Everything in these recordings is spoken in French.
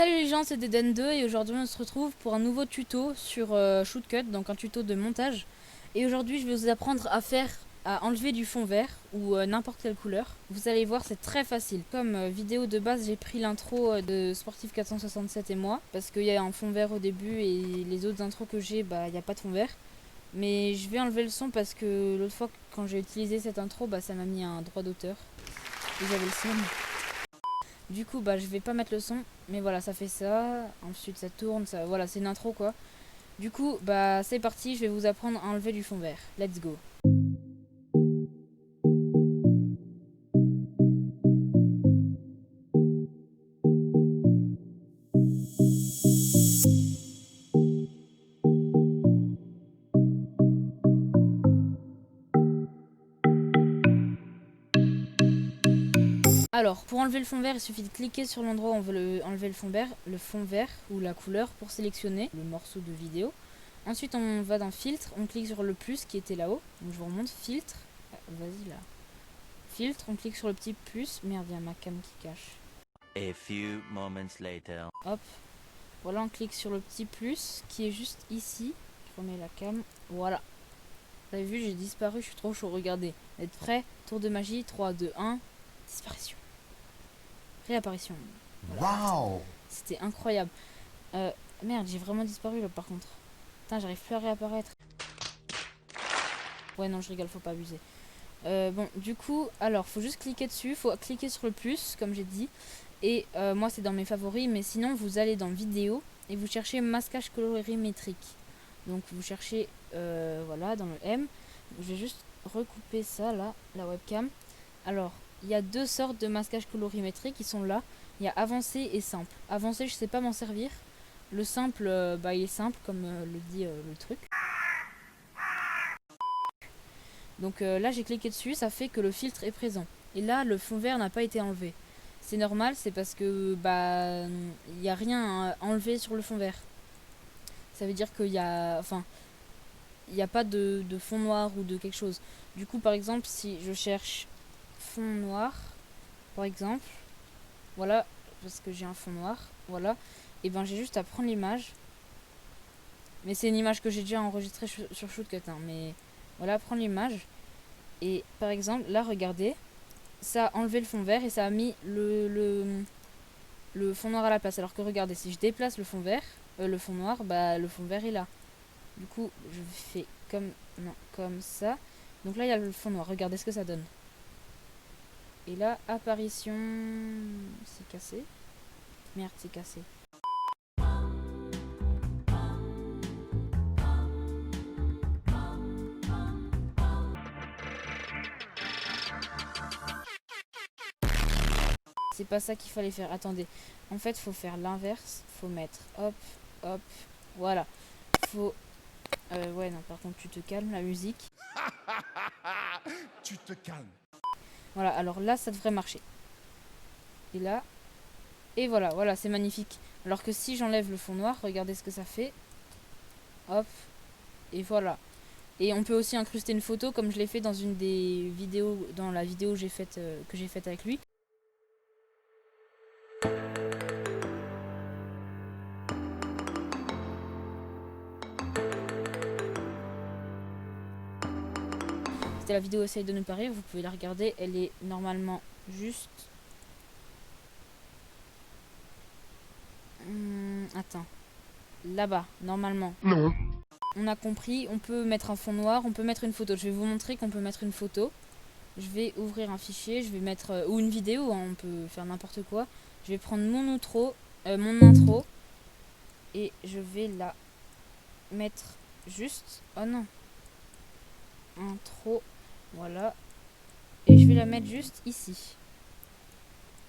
Salut les gens, c'est Deden2 et aujourd'hui on se retrouve pour un nouveau tuto sur Shootcut, donc un tuto de montage. Et aujourd'hui je vais vous apprendre à enlever du fond vert ou n'importe quelle couleur. Vous allez voir, c'est très facile. Comme vidéo de base, j'ai pris l'intro de Sportif 467 et moi, parce qu'il y a un fond vert au début et les autres intros que j'ai, bah il n'y a pas de fond vert. Mais je vais enlever le son parce que l'autre fois quand j'ai utilisé cette intro, bah ça m'a mis un droit d'auteur. Et j'avais le son. Du coup, bah, je vais pas mettre le son, mais voilà, ça fait ça. Ensuite, ça tourne, ça, voilà, c'est une intro quoi. Du coup, bah, c'est parti, je vais vous apprendre à enlever du fond vert. Let's go. Alors, pour enlever le fond vert, il suffit de cliquer sur l'endroit où on veut enlever le fond vert ou la couleur pour sélectionner le morceau de vidéo. Ensuite, on va dans filtre, on clique sur le plus qui était là-haut. Donc, je vous remonte filtre. Vas-y là. Filtre, on clique sur le petit plus. Merde, il y a ma cam qui cache. A few moments later. Hop. Voilà, on clique sur le petit plus qui est juste ici. Je remets la cam. Voilà. Vous avez vu, j'ai disparu, je suis trop chaud. Regardez. Vous êtes prêts? Tour de magie, 3, 2, 1. Disparition. Réapparition. Voilà. Wow! C'était incroyable. Merde, j'ai vraiment disparu là par contre. Putain, j'arrive plus à réapparaître. Ouais, non, je rigole, faut pas abuser. Bon, du coup, alors, faut juste cliquer dessus. Faut cliquer sur le plus, comme j'ai dit. Et moi, c'est dans mes favoris. Mais sinon, vous allez dans vidéo et vous cherchez masquage colorimétrique. Donc, vous cherchez, voilà, dans le M. Je vais juste recouper ça, là, la webcam. Alors, il y a deux sortes de masquage colorimétrique qui sont là. Il y a avancé et simple. Avancé, je sais pas m'en servir. Le simple, bah, il est simple, comme le dit le truc. Donc là, j'ai cliqué dessus, ça fait que le filtre est présent. Et là, le fond vert n'a pas été enlevé. C'est normal, c'est parce que bah il n'y a rien à enlever sur le fond vert. Ça veut dire qu'il y a, enfin, il n'y a pas de fond noir ou de quelque chose. Du coup, par exemple, si je cherche fond noir, par exemple, voilà, parce que j'ai un fond noir, voilà, et ben j'ai juste à prendre l'image. Mais c'est une image que j'ai déjà enregistrée sur Shootcut, hein, mais voilà, prendre l'image. Et par exemple, là, regardez, ça a enlevé le fond vert et ça a mis le fond noir à la place. Alors que regardez, si je déplace le fond vert, le fond noir, bah le fond vert est là. Du coup, je fais comme, non, comme ça. Donc là, il y a le fond noir. Regardez ce que ça donne. Et là, apparition... C'est cassé. Merde, c'est cassé. C'est pas ça qu'il fallait faire. Attendez. En fait, faut faire l'inverse. Faut mettre hop, hop. Voilà. Faut... ouais, non, par contre, tu te calmes, la musique. Tu te calmes. Voilà, alors là, ça devrait marcher. Et là... Et voilà, voilà, c'est magnifique. Alors que si j'enlève le fond noir, regardez ce que ça fait. Hop. Et voilà. Et on peut aussi incruster une photo comme je l'ai fait dans une des vidéos, dans la vidéo que j'ai faite avec lui. C'était la vidéo Essaye de ne pas rire, vous pouvez la regarder, elle est normalement juste... attends. Là-bas, normalement. Non. On a compris, on peut mettre un fond noir, on peut mettre une photo. Je vais vous montrer qu'on peut mettre une photo. Je vais ouvrir un fichier, je vais mettre... ou une vidéo, hein, on peut faire n'importe quoi. Je vais prendre mon outro, mon intro. Et je vais la mettre juste... Oh non. Intro. Voilà. Et je vais la mettre juste ici.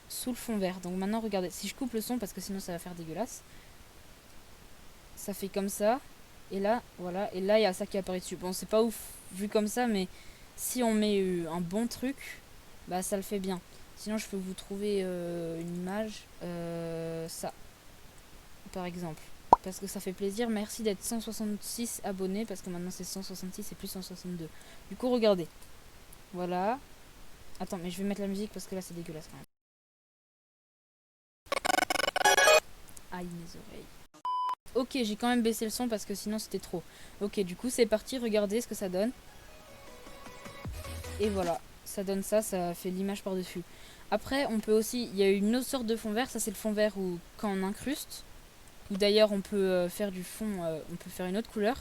Sous le fond vert. Donc maintenant, regardez. Si je coupe le son, parce que sinon ça va faire dégueulasse. Ça fait comme ça. Et là, voilà. Et là, il y a ça qui apparaît dessus. Bon, c'est pas ouf vu comme ça, mais si on met un bon truc, bah ça le fait bien. Sinon, je peux vous trouver une image. Ça. Par exemple. Parce que ça fait plaisir. Merci d'être 166 abonnés. Parce que maintenant, c'est 166 et plus 162. Du coup, regardez. Voilà. Attends, mais je vais mettre la musique parce que là, c'est dégueulasse quand même. Aïe, mes oreilles. Ok, j'ai quand même baissé le son parce que sinon c'était trop. Ok, du coup c'est parti, regardez ce que ça donne. Et voilà, ça donne ça, ça fait l'image par-dessus. Après, on peut aussi, il y a une autre sorte de fond vert, ça c'est le fond vert où quand on incruste, ou d'ailleurs on peut faire du fond, on peut faire une autre couleur.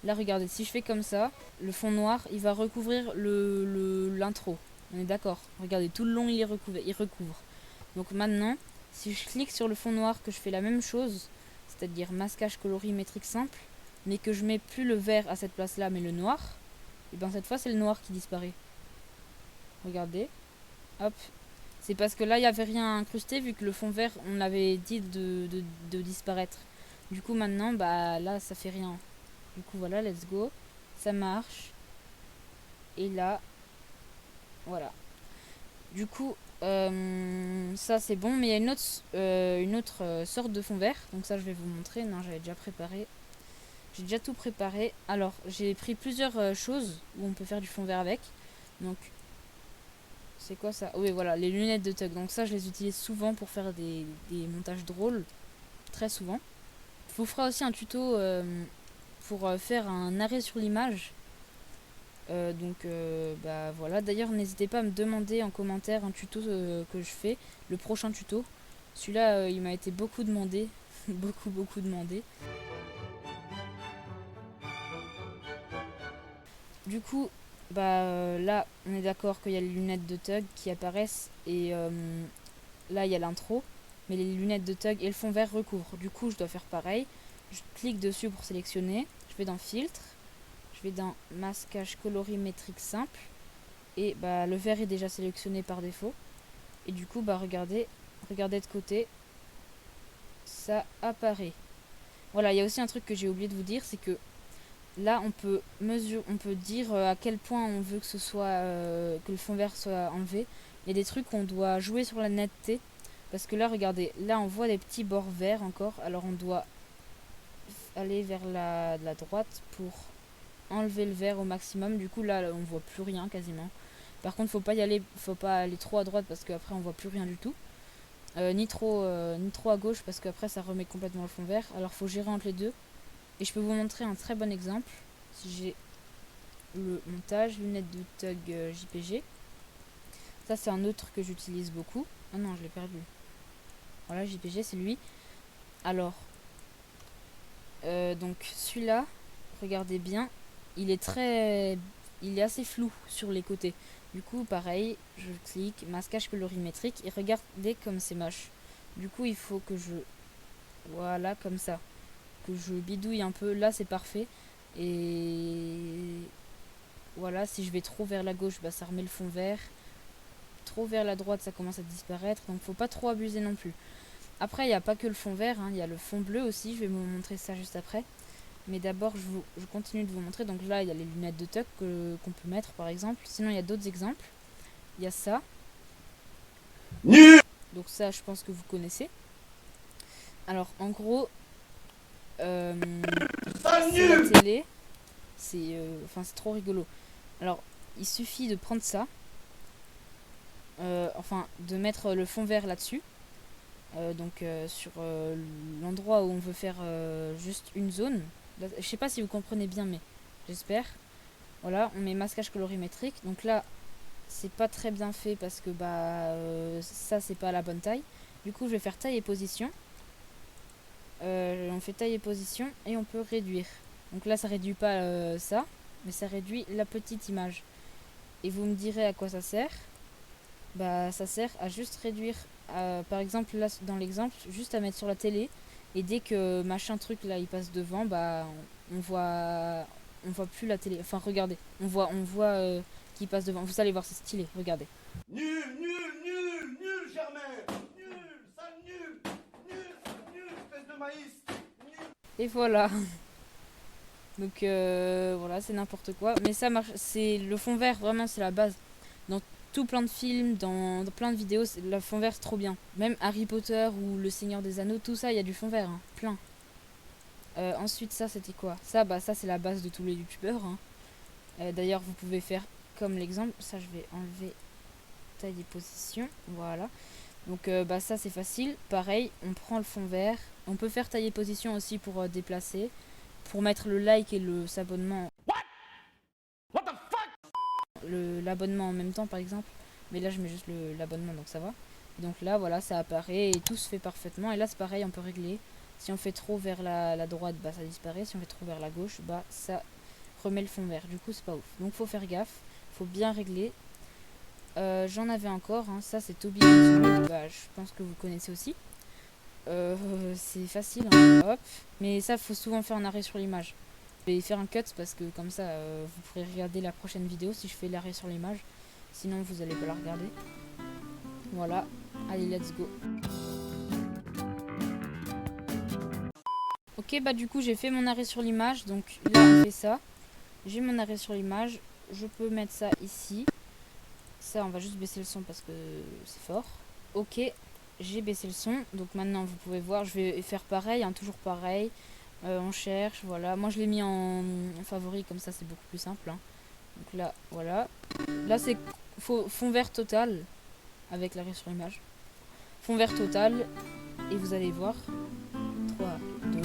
Là regardez, si je fais comme ça, le fond noir, il va recouvrir l'intro. On est d'accord. Regardez, tout le long il recouvre. Donc maintenant, si je clique sur le fond noir, que je fais la même chose, c'est-à-dire masquage colorimétrique simple, mais que je mets plus le vert à cette place-là, mais le noir, et bien cette fois c'est le noir qui disparaît. Regardez, hop. C'est parce que là il n'y avait rien incrusté vu que le fond vert on avait dit de disparaître. Du coup maintenant bah là ça fait rien. Du coup voilà, let's go. Ça marche. Et là, voilà. Du coup ça c'est bon, mais il y a une autre sorte de fond vert. Donc ça je vais vous montrer. Non, j'avais déjà préparé. J'ai déjà tout préparé. Alors j'ai pris plusieurs choses où on peut faire du fond vert avec. Donc c'est quoi ça? Oui, voilà, les lunettes de Tug. Donc ça, je les utilise souvent pour faire des montages drôles. Très souvent. Je vous ferai aussi un tuto pour faire un arrêt sur l'image. Bah voilà. D'ailleurs, n'hésitez pas à me demander en commentaire un tuto que je fais. Le prochain tuto. Celui-là, il m'a été beaucoup demandé. beaucoup demandé. Du coup, bah là, on est d'accord qu'il y a les lunettes de Tug qui apparaissent. Et là, il y a l'intro. Mais les lunettes de Tug et le fond vert recouvrent. Du coup, je dois faire pareil. Je clique dessus pour sélectionner. Je vais dans Filtre. Je vais dans Masquage colorimétrique simple. Et bah, le vert est déjà sélectionné par défaut. Et du coup, bah, regardez de côté. Ça apparaît. Voilà, il y a aussi un truc que j'ai oublié de vous dire. C'est que là, on peut dire à quel point on veut que ce soit que le fond vert soit enlevé. Il y a des trucs où on doit jouer sur la netteté. Parce que là, regardez, là on voit des petits bords verts encore. Alors on doit aller vers la droite pour enlever le vert au maximum. Du coup là, on voit plus rien quasiment. Par contre, faut pas aller trop à droite parce qu'après on voit plus rien du tout. Ni trop à gauche parce qu'après ça remet complètement le fond vert. Alors faut gérer entre les deux. Et je peux vous montrer un très bon exemple. Si j'ai le montage, lunettes de Tug JPG. Ça c'est un autre que j'utilise beaucoup. Ah non, je l'ai perdu. Voilà, JPG, c'est lui. Alors, donc celui-là, regardez bien, il est assez flou sur les côtés. Du coup, pareil, je clique, masquage colorimétrique, et regardez comme c'est moche. Du coup, il faut que voilà, comme ça, que je bidouille un peu. Là, c'est parfait. Et voilà, si je vais trop vers la gauche, bah, ça remet le fond vert. Trop vers la droite, ça commence à disparaître. Donc, faut pas trop abuser non plus. Après, il n'y a pas que le fond vert, il y a le fond bleu aussi. Je vais vous montrer ça juste après. Mais d'abord, je continue de vous montrer. Donc là, il y a les lunettes de Tug qu'on peut mettre, par exemple. Sinon, il y a d'autres exemples. Il y a ça. Donc ça, je pense que vous connaissez. Alors, en gros, c'est la télé. C'est trop rigolo. Alors, il suffit de prendre ça. De mettre le fond vert là-dessus. Sur l'endroit où on veut faire juste une zone. Là, je sais pas si vous comprenez bien, mais j'espère. Voilà, on met masquage colorimétrique. Donc là, c'est pas très bien fait parce que ça c'est pas à la bonne taille. Du coup, je vais faire taille et position. On fait taille et position et on peut réduire. Donc là, ça réduit pas ça, mais ça réduit la petite image. Et vous me direz à quoi ça sert. Bah, ça sert à juste réduire. Par exemple, là, dans l'exemple, juste à mettre sur la télé. Et dès que machin truc là il passe devant, bah on voit plus la télé. Enfin, regardez, on voit qu'il passe devant. Vous allez voir, c'est stylé. Regardez. Nul, Germain. Nul, sale nul, espèce de maïs. Et voilà. Donc voilà, c'est n'importe quoi. Mais ça marche. C'est le fond vert, vraiment, c'est la base. Dans tout plein de films, dans plein de vidéos, le fond vert c'est trop bien. Même Harry Potter ou Le Seigneur des Anneaux, tout ça, il y a du fond vert, plein. Ensuite, ça c'était quoi? Ça c'est la base de tous les youtubeurs. D'ailleurs, vous pouvez faire comme l'exemple. Ça, je vais enlever taille et position. Voilà. Donc bah ça c'est facile. Pareil, on prend le fond vert. On peut faire tailler position aussi pour déplacer. Pour mettre le like et le s'abonnement. L'abonnement en même temps par exemple. Mais là je mets juste l'abonnement donc ça va. Donc là voilà ça apparaît et tout se fait parfaitement. Et là c'est pareil, on peut régler. Si on fait trop vers la droite, bah ça disparaît. Si on fait trop vers la gauche, bah ça remet le fond vert. Du coup c'est pas ouf. Donc faut faire gaffe. Faut bien régler. J'en avais encore, hein. Ça c'est Toby Ultimate, bah, je pense que vous connaissez aussi. C'est facile, hein. Hop. Mais ça faut souvent faire un arrêt sur l'image. Je vais faire un cut parce que comme ça vous pourrez regarder la prochaine vidéo si je fais l'arrêt sur l'image. Sinon vous allez pas la regarder. Voilà, allez let's go. Ok bah du coup j'ai fait mon arrêt sur l'image. Donc là on fait ça. J'ai mon arrêt sur l'image. Je peux mettre ça ici. Ça, on va juste baisser le son parce que c'est fort. Ok, j'ai baissé le son. Donc maintenant, vous pouvez voir, je vais faire pareil, hein, toujours pareil. On cherche, voilà. Moi, je l'ai mis en favori, comme ça, c'est beaucoup plus simple. Hein. Donc là, voilà. Là, c'est fond vert total, avec l'arrêt sur l'image. Fond vert total, et vous allez voir. 3, 2,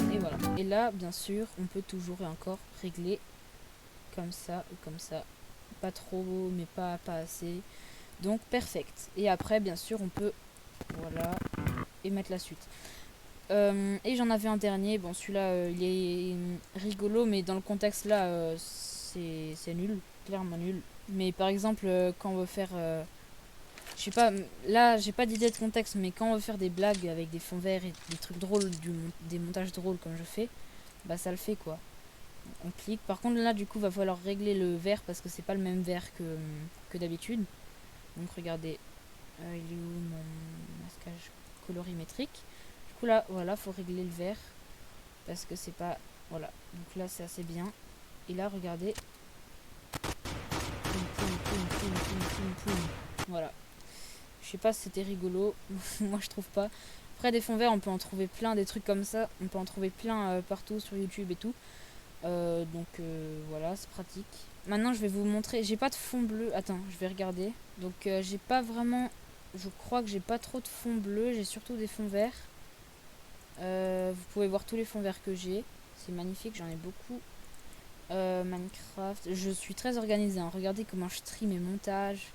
1, et voilà. Et là, bien sûr, on peut toujours et encore régler comme ça ou comme ça. Pas trop, mais pas assez. Donc, perfect. Et après, bien sûr, on peut... Voilà. Et mettre la suite. Et j'en avais un dernier. Bon, celui-là, il est rigolo, mais dans le contexte, là, c'est nul. Clairement nul. Mais par exemple, quand on veut faire... je sais pas, là, j'ai pas d'idée de contexte, mais quand on veut faire des blagues avec des fonds verts et des trucs drôles, des montages drôles comme je fais, bah ça le fait, quoi. On clique. Par contre là du coup va falloir régler le vert parce que c'est pas le même vert que d'habitude. Donc regardez, il est où mon masquage colorimétrique. Du coup là voilà faut régler le vert parce que c'est pas... Voilà, donc là c'est assez bien. Et là regardez. Poum, poum, poum, poum, poum, poum, poum. Voilà. Je sais pas si c'était rigolo. Moi je trouve pas. Après des fonds verts on peut en trouver plein, des trucs comme ça. On peut en trouver plein partout sur YouTube et tout. Donc voilà, c'est pratique. Maintenant je vais vous montrer, j'ai pas de fond bleu, attends je vais regarder. Donc j'ai pas vraiment, je crois que j'ai pas trop de fond bleu, j'ai surtout des fonds verts. Vous pouvez voir tous les fonds verts que j'ai, c'est magnifique, j'en ai beaucoup. Minecraft, je suis très organisée, hein. Regardez comment je trie mes montages.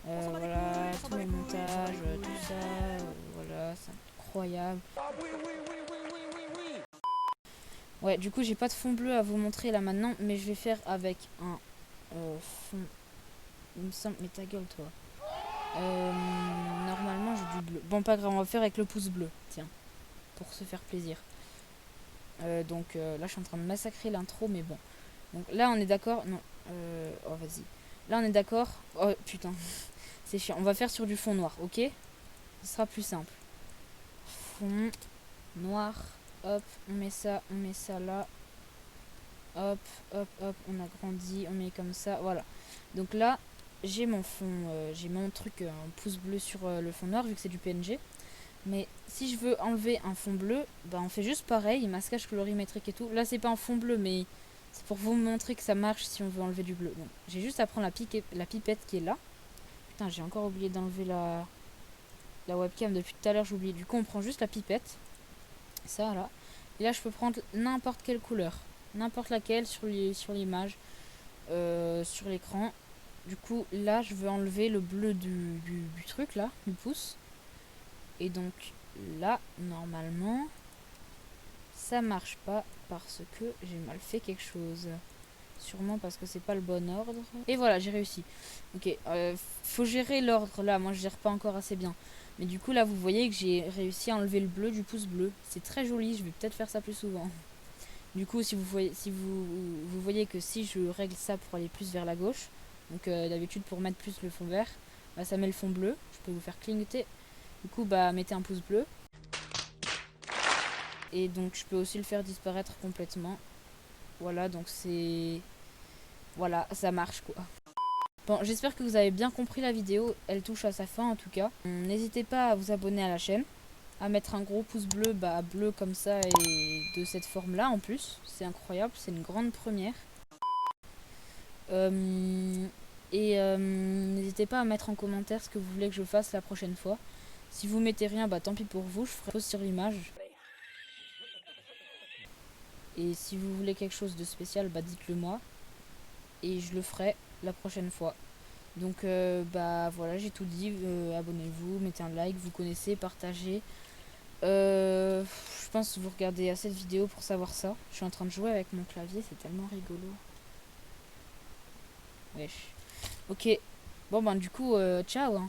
Voilà, tous mes montages, tout ça, voilà, c'est incroyable. Ouais, du coup, j'ai pas de fond bleu à vous montrer là maintenant, mais je vais faire avec un fond. Il me semble, mais ta gueule, toi. Normalement, j'ai du bleu. Bon, pas grave, on va faire avec le pouce bleu, tiens, pour se faire plaisir. Donc là, je suis en train de massacrer l'intro, mais bon. Donc là, on est d'accord. Non, oh, vas-y. Là, on est d'accord. Oh putain, c'est chiant. On va faire sur du fond noir, ok? Ce sera plus simple. Fond noir. Hop, on met ça là. Hop, hop, hop, on agrandit, on met comme ça, voilà. Donc là, j'ai mon fond, j'ai mon truc, un pouce bleu sur le fond noir, vu que c'est du PNG. Mais si je veux enlever un fond bleu, bah on fait juste pareil, masquage colorimétrique et tout. Là, c'est pas un fond bleu, mais c'est pour vous montrer que ça marche si on veut enlever du bleu. Donc, j'ai juste à prendre la pipette qui est là. Putain, j'ai encore oublié d'enlever la webcam depuis tout à l'heure, j'ai oublié. Du coup, on prend juste la pipette. Ça, là. Et là, je peux prendre n'importe quelle couleur. N'importe laquelle sur l'image, sur l'écran. Du coup, là, je veux enlever le bleu du truc, là, du pouce. Et donc, là, normalement, ça marche pas parce que j'ai mal fait quelque chose. Sûrement parce que c'est pas le bon ordre. Et voilà, j'ai réussi. Ok, faut gérer l'ordre, là. Moi, je gère pas encore assez bien. Mais du coup, là, vous voyez que j'ai réussi à enlever le bleu du pouce bleu. C'est très joli, je vais peut-être faire ça plus souvent. Du coup, si vous voyez que si je règle ça pour aller plus vers la gauche, donc d'habitude pour mettre plus le fond vert, bah, ça met le fond bleu. Je peux vous faire clignoter. Du coup, bah mettez un pouce bleu. Et donc, je peux aussi le faire disparaître complètement. Voilà, donc c'est... Voilà, ça marche quoi. Bon, j'espère que vous avez bien compris la vidéo. Elle touche à sa fin en tout cas. N'hésitez pas à vous abonner à la chaîne. À mettre un gros pouce bleu, bah bleu comme ça et de cette forme là en plus. C'est incroyable, c'est une grande première. Et n'hésitez pas à mettre en commentaire ce que vous voulez que je fasse la prochaine fois. Si vous mettez rien, bah tant pis pour vous, je ferai pause sur l'image. Et si vous voulez quelque chose de spécial, bah dites-le moi. Et je le ferai la prochaine fois. Donc bah voilà, j'ai tout dit. Abonnez-vous, mettez un like, vous connaissez, partagez. Je pense que vous regardez assez de vidéos pour savoir ça. Je suis en train de jouer avec mon clavier, c'est tellement rigolo. Wesh. Ok. Bon ben du coup, ciao hein.